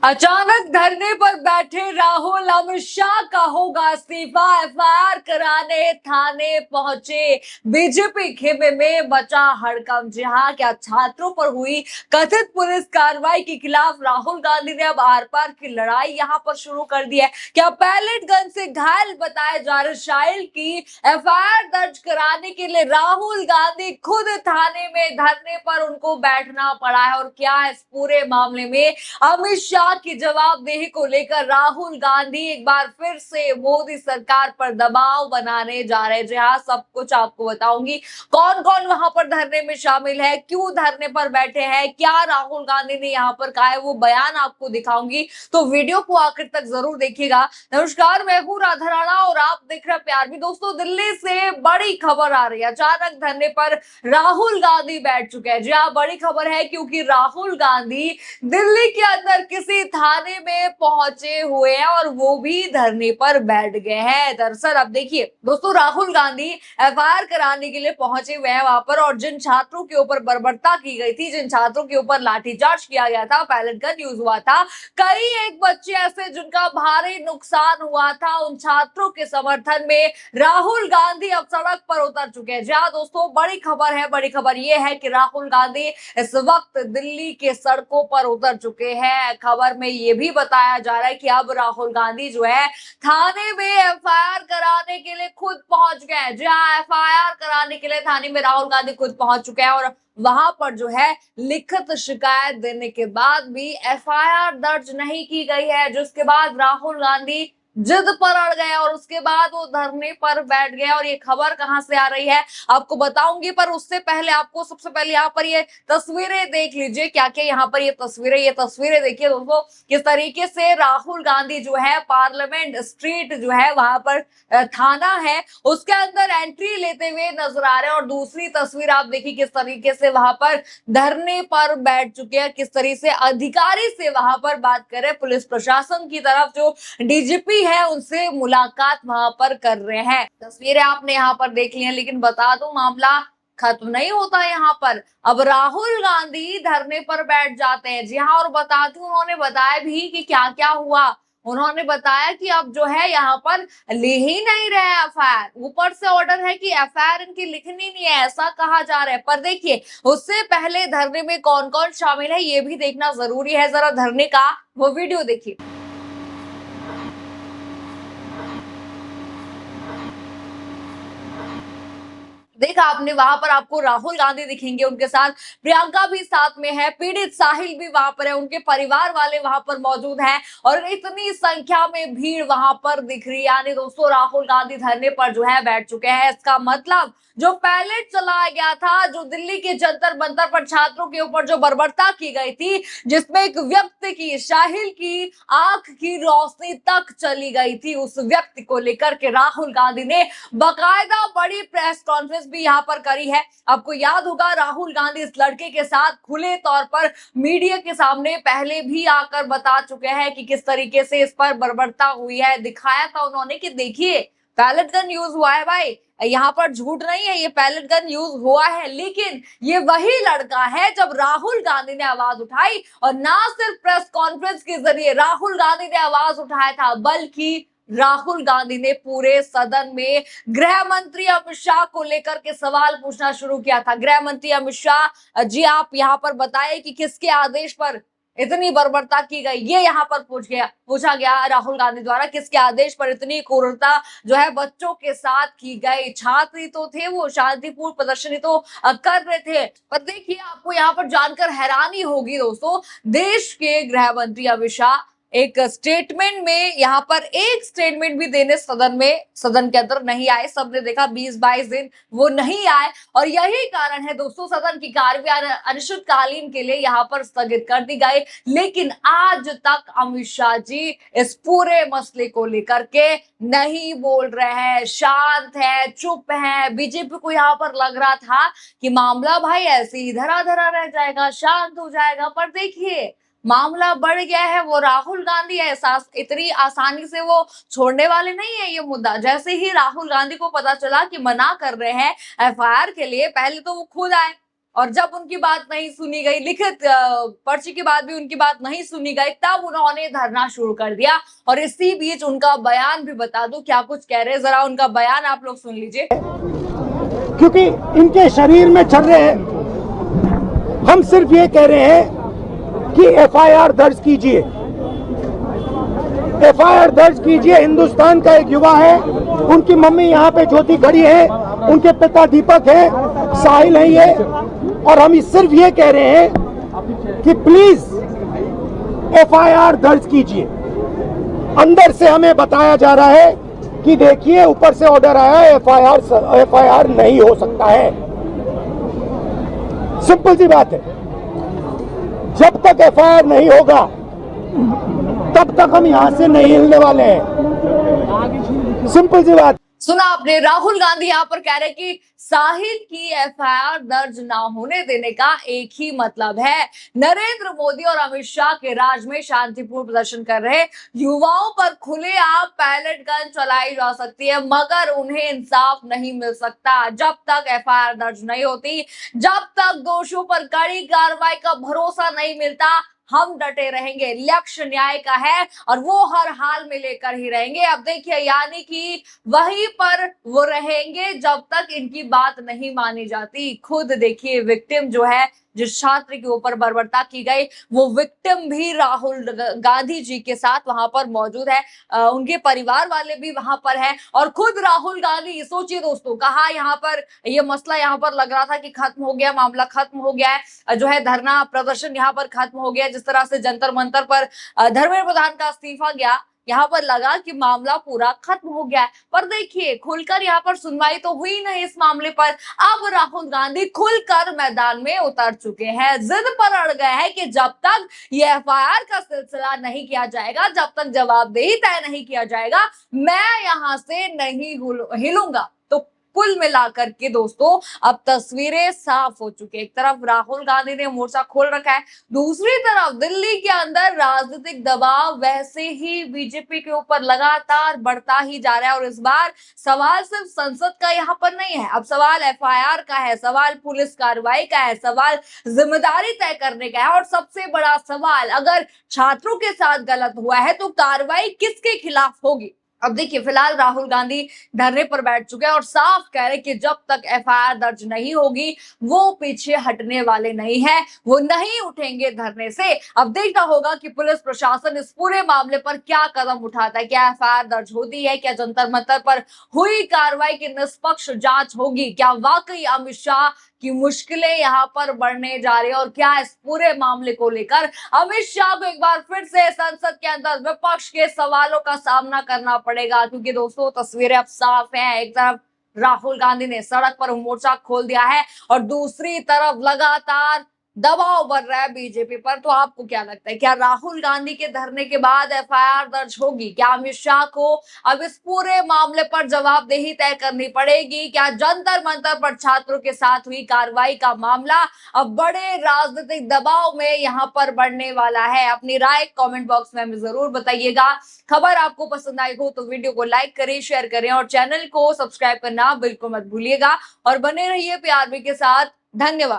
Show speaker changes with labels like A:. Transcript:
A: अचानक धरने पर बैठे राहुल, अमित शाह का होगा इस्तीफा, एफआईआर कराने थाने पहुंचे बीजेपी। खेमे में बचा हड़कंप। जी हाँ, क्या छात्रों पर हुई कथित पुलिस कार्रवाई के खिलाफ राहुल गांधी ने अब आर पार की लड़ाई यहां पर शुरू कर दी है। क्या पैलेट गन से घायल बताए जा रहे शाइल की एफआईआर दर्ज कराने के लिए राहुल गांधी खुद थाने में धरने पर उनको बैठना पड़ा है। और क्या इस पूरे मामले में अमित शाह की जवाबदेही को लेकर राहुल गांधी एक बार फिर से मोदी सरकार पर दबाव बनाने जा रहे हैं। जी हाँ, सब कुछ आपको बताऊंगी। कौन कौन वहां पर धरने में शामिल है, क्यों धरने पर बैठे हैं, क्या राहुल गांधी ने यहाँ पर कहा है, वो बयान आपको दिखाऊंगी, तो वीडियो को आखिर तक जरूर देखिएगा। नमस्कार, मैं हूँ राधा राणा और आप देख रहे हैं प्यार भी। दोस्तों, दिल्ली से बड़ी खबर आ रही है। अचानक धरने पर राहुल गांधी बैठ चुके हैं। जी हाँ, बड़ी खबर है क्योंकि राहुल गांधी दिल्ली के अंदर किसी थाने में पहुंचे हुए हैं और वो भी धरने पर बैठ गए हैं। दरअसल अब देखिए दोस्तों, राहुल गांधी एफआईआर कराने के लिए पहुंचे हुए हैं वहां पर। और जिन छात्रों के ऊपर बर्बरता की गई थी, जिन छात्रों के ऊपर लाठीचार्ज किया गया था, पैलेट गन यूज हुआ था, कई एक बच्चे ऐसे जिनका भारी नुकसान हुआ था, उन छात्रों के समर्थन में राहुल गांधी अब सड़क पर उतर चुके हैं। जहां दोस्तों, बड़ी खबर है। बड़ी खबर यह है कि राहुल गांधी इस वक्त दिल्ली के सड़कों पर उतर चुके हैं। खबर में ये भी बताया जा रहा है कि अब राहुल गांधी जो है थाने में एफआईआर कराने के लिए खुद पहुंच गए हैं। जहां एफआईआर कराने के लिए थाने में राहुल गांधी खुद पहुंच चुके हैं और वहां पर जो है लिखित शिकायत देने के बाद भी एफआईआर दर्ज नहीं की गई है, जिसके बाद राहुल गांधी जिद पर अड़ गए और उसके बाद वो धरने पर बैठ गए। और ये खबर कहां से आ रही है आपको बताऊंगी, पर उससे पहले आपको सबसे पहले यहाँ पर ये तस्वीरें देख लीजिए। क्या क्या यहाँ पर ये तस्वीरें देखिए दोस्तों, किस तरीके से राहुल गांधी जो है पार्लियामेंट स्ट्रीट जो है वहां पर थाना है उसके अंदर एंट्री लेते हुए नजर आ रहे हैं। और दूसरी तस्वीर आप देखिए किस तरीके से वहां पर धरने पर बैठ चुके हैं, किस तरीके से अधिकारी से वहां पर बात करें, पुलिस प्रशासन की तरफ जो डीजीपी है उनसे मुलाकात वहां पर कर रहे हैं। तस्वीरें आपने यहाँ पर देख ली हैं, लेकिन बता दूं मामला खत्म नहीं होता यहाँ पर। अब राहुल गांधी धरने पर बैठ जाते हैं। जी हाँ, और बताती हूँ उन्होंने बताया भी कि क्या क्या हुआ। उन्होंने बताया कि अब जो है यहाँ पर ले ही नहीं रहे एफआईआर, ऊपर से ऑर्डर है कि एफआईआर इनकी लिखनी नहीं है, ऐसा कहा जा रहा है। पर देखिए, उससे पहले धरने में कौन कौन शामिल है ये भी देखना जरूरी है। जरा धरने का वो वीडियो देखिए। देखा आपने, वहां पर आपको राहुल गांधी दिखेंगे, उनके साथ प्रियंका भी साथ में है, पीड़ित साहिल भी वहां पर है, उनके परिवार वाले वहां पर मौजूद हैं और इतनी संख्या में भीड़ वहां पर दिख रही है। यानी दोस्तों, राहुल गांधी धरने पर जो है बैठ चुके हैं। इसका मतलब जो पैलेट चलाया गया था, जो दिल्ली के जंतर मंतर पर छात्रों के ऊपर जो बर्बरता की गई थी, जिसमें एक व्यक्ति की, शाहिल की आंख की रोशनी तक चली गई थी, उस व्यक्ति को लेकर के राहुल गांधी ने बाकायदा बड़ी प्रेस कॉन्फ्रेंस भी यहाँ पर करी है। आपको याद होगा, राहुल गांधी इस लड़के के साथ खुले तौर पर मीडिया के सामने पहले भी आकर बता चुके हैं कि किस तरीके से इस पर बर्बरता हुई है। दिखाया था उन्होंने कि देखिए पैलेट गन यूज हुआ है भाई, यहाँ पर झूठ नहीं है, ये पैलेट गन यूज हुआ है। लेकिन ये वही लड़का है जब राहुल गांधी ने आवाज उठाई, और ना सिर्फ प्रेस कॉन्फ्रेंस के जरिए राहुल गांधी ने आवाज उठाया था, बल्कि राहुल गांधी ने पूरे सदन में गृह मंत्री अमित शाह को लेकर के सवाल पूछना शुरू किया था। गृह मंत्री अमित शाह जी, आप यहाँ पर बताएं कि किसके आदेश पर इतनी बर्बरता की गई, ये यहाँ पर पूछा गया राहुल गांधी द्वारा, किसके आदेश पर इतनी क्रूरता जो है बच्चों के साथ की गई। छात्र तो थे, वो शांतिपूर्ण प्रदर्शनी तो कर रहे थे। पर देखिए, आपको यहाँ पर जानकर हैरानी होगी दोस्तों, देश के गृह मंत्री अमित शाह एक स्टेटमेंट में यहाँ पर एक स्टेटमेंट भी देने सदन के अंदर नहीं आए। सबने देखा 20-22 दिन वो नहीं आए, और यही कारण है दोस्तों, सदन की कार्यवाही अनिश्चितकालीन के लिए यहाँ पर स्थगित कर दी गई। लेकिन आज तक अमित शाह जी इस पूरे मसले को लेकर के नहीं बोल रहे हैं, शांत है, चुप है। बीजेपी को यहाँ पर लग रहा था कि मामला भाई ऐसे ही धरा धरा रह जाएगा, शांत हो जाएगा, पर देखिए मामला बढ़ गया है। वो राहुल गांधी एहसास इतनी आसानी से वो छोड़ने वाले नहीं है ये मुद्दा। जैसे ही राहुल गांधी को पता चला कि मना कर रहे हैं एफआईआर के लिए, पहले तो वो खुद आए और जब उनकी बात नहीं सुनी गई, लिखित पर्ची के बाद भी उनकी बात नहीं सुनी गई, तब उन्होंने धरना शुरू कर दिया। और इसी बीच उनका बयान भी बता दूं क्या कुछ कह रहे हैं, जरा उनका बयान आप लोग सुन लीजिए।
B: क्योंकि इनके शरीर में चल रहे हैं। हम सिर्फ ये कह रहे हैं कि एफआईआर दर्ज कीजिए, एफआईआर दर्ज कीजिए। हिंदुस्तान का एक युवा है, उनकी मम्मी यहाँ पे ज्योति खड़ी है, उनके पिता दीपक है, साहिल है ये, और हम सिर्फ ये कह रहे हैं कि प्लीज एफआईआर दर्ज कीजिए। अंदर से हमें बताया जा रहा है कि देखिए ऊपर से ऑर्डर आया है, एफआईआर नहीं हो सकता है। सिंपल सी बात है, जब तक एफआईआर नहीं होगा तब तक हम यहां से नहीं हिलने वाले हैं। सिंपल सी बात।
A: सुना आपने, राहुल गांधी यहाँ पर कह रहे कि साहिल की एफआईआर दर्ज ना होने देने का एक ही मतलब है, नरेंद्र मोदी और अमित शाह के राज में शांतिपूर्ण प्रदर्शन कर रहे युवाओं पर खुलेआम पैलेट गन चलाई जा सकती है, मगर उन्हें इंसाफ नहीं मिल सकता जब तक एफआईआर दर्ज नहीं होती, जब तक दोषियों पर कड़ी कार्रवाई का भरोसा नहीं मिलता। हम डटे रहेंगे, लक्ष्य न्याय का है और वो हर हाल में लेकर ही रहेंगे। अब देखिए, यानी कि वहीं पर वो रहेंगे जब तक इनकी बात नहीं मानी जाती। खुद देखिए, विक्टिम जो है, जिस छात्र के ऊपर बर्बरता की गई, वो विक्टिम भी राहुल गांधी जी के साथ वहां पर मौजूद है, उनके परिवार वाले भी वहां पर हैं, और खुद राहुल गांधी, सोचिए दोस्तों, कहा यहाँ पर ये मसला यहाँ पर लग रहा था कि खत्म हो गया, मामला खत्म हो गया है, जो है धरना प्रदर्शन यहाँ पर खत्म हो गया। जिस तरह से जंतर मंतर पर धर्मेंद्र प्रधान का इस्तीफा गया, यहाँ पर लगा कि मामला पूरा खत्म हो गया है, पर देखिए खुलकर यहाँ पर सुनवाई तो हुई नहीं इस मामले पर। अब राहुल गांधी खुलकर मैदान में उतर चुके हैं, जिद पर अड़ गए हैं कि जब तक ये एफआईआर का सिलसिला नहीं किया जाएगा, जब तक जवाबदेही तय नहीं किया जाएगा, मैं यहाँ से नहीं हिलूंगा। तो कुल मिलाकर के दोस्तों अब तस्वीरें साफ हो चुकी है। एक तरफ राहुल गांधी ने मोर्चा खोल रखा है, दूसरी तरफ दिल्ली के अंदर राजनीतिक दबाव वैसे ही बीजेपी के ऊपर लगातार बढ़ता ही जा रहा है। और इस बार सवाल सिर्फ संसद का यहाँ पर नहीं है, अब सवाल एफआईआर का है, सवाल पुलिस कार्रवाई का है, सवाल जिम्मेदारी तय करने का है, और सबसे बड़ा सवाल, अगर छात्रों के साथ गलत हुआ है तो कार्रवाई किसके खिलाफ होगी। अब देखिए, फिलहाल राहुल गांधी धरने पर बैठ चुके हैं और साफ कह रहे कि जब तक एफआईआर दर्ज नहीं होगी वो पीछे हटने वाले नहीं है, वो नहीं उठेंगे धरने से। अब देखना होगा कि पुलिस प्रशासन इस पूरे मामले पर क्या कदम उठाता है, क्या एफआईआर दर्ज होती है, क्या जंतर मंतर पर हुई कार्रवाई की निष्पक्ष जांच होगी, क्या वाकई अमित शाह की मुश्किलें यहाँ पर बढ़ने जा रही है, और क्या इस पूरे मामले को लेकर अमित शाह को एक बार फिर से संसद के अंदर विपक्ष के सवालों का सामना करना पड़ेगा। क्योंकि दोस्तों तस्वीरें अब साफ हैं, एक तरफ राहुल गांधी ने सड़क पर मोर्चा खोल दिया है और दूसरी तरफ लगातार दबाव बढ़ रहा है बीजेपी पर। तो आपको क्या लगता है, क्या राहुल गांधी के धरने के बाद एफआईआर दर्ज होगी? क्या अमित शाह को अब इस पूरे मामले पर जवाबदेही तय करनी पड़ेगी? क्या जंतर मंतर पर छात्रों के साथ हुई कार्रवाई का मामला अब बड़े राजनीतिक दबाव में यहाँ पर बढ़ने वाला है? अपनी राय कमेंट बॉक्स में हमें जरूर बताइएगा। खबर आपको पसंद आई हो तो वीडियो को लाइक करें, शेयर करें और चैनल को सब्सक्राइब करना बिल्कुल मत भूलिएगा। और बने रहिए पीआरबी के साथ। धन्यवाद।